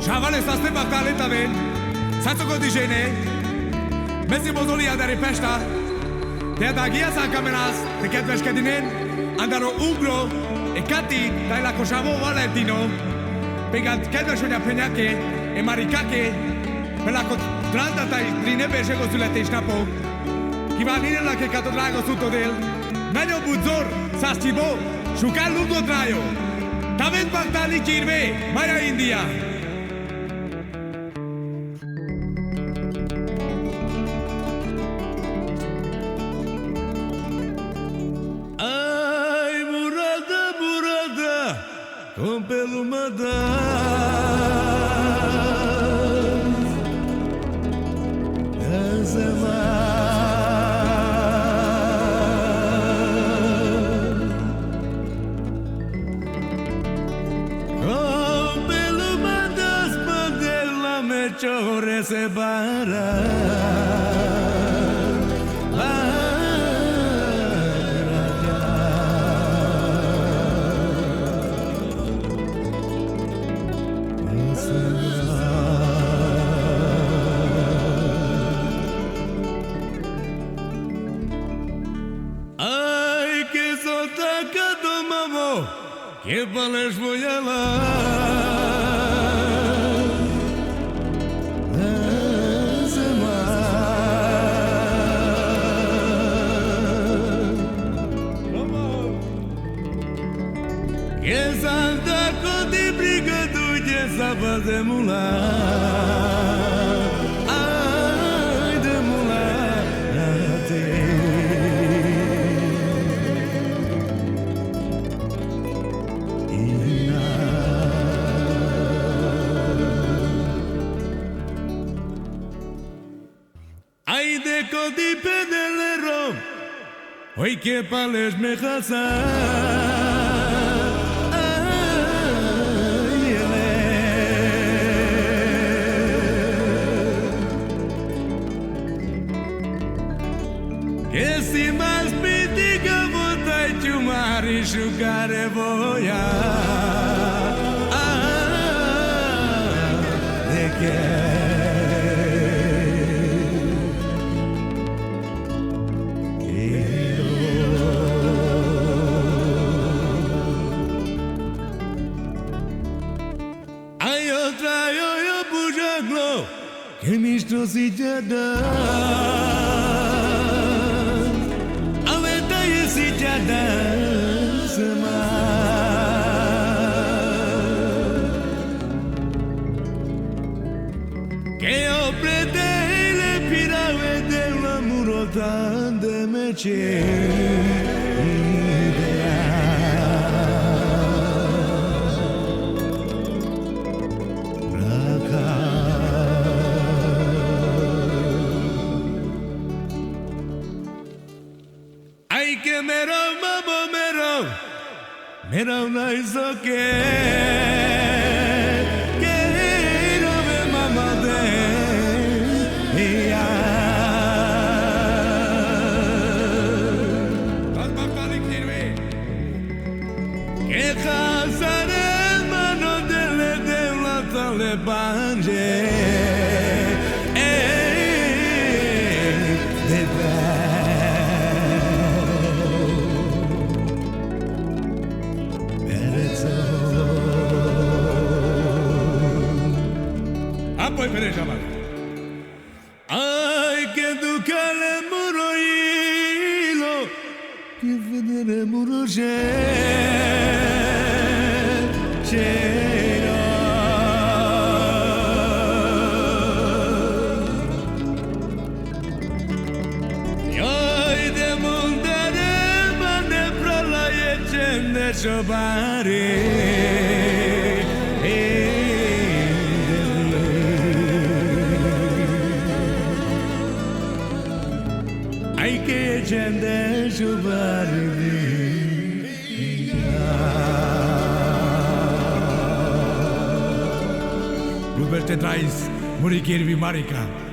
Շավալը սաստե բաղտալի տավեն, սացոկո դիժենե, մեզի մոզոլի ադարի պեշտա, դե ադագիա սակամենաս, դե կետ վեշկետինեն, անդարո ուգրո, e cati, dai la coșavo Valentino, pe că șonia peneache, e maricache, pe la contralta tai trine pe șego sulle te șnapo, chi va venire la che cato drago sotto del, nanio buzor, sa stibo, șucal lungo traio, tavet bactali cirve, Marea India. Com pelo mandas poder la meciore se bara. Que balas voy a la que santa con di briga tu je saba de mula ai de mula Codi pedelero, hoy que pales me jasa. Que si más pitiga botai chumari shugare voya. De que que mistro si jada aveta ye si jada sama que o pretele pirave de l'amuro tan de mece Mera una hizo que no me mamá de ella. Que casar hermano de la talebanje. Poi per chamar. Ai che ducale muro ilo che vedere muro c'era Oi de mondere mane fra la yecende chobare Ai che gente giovare Rupert Trais, Murikirvi Marika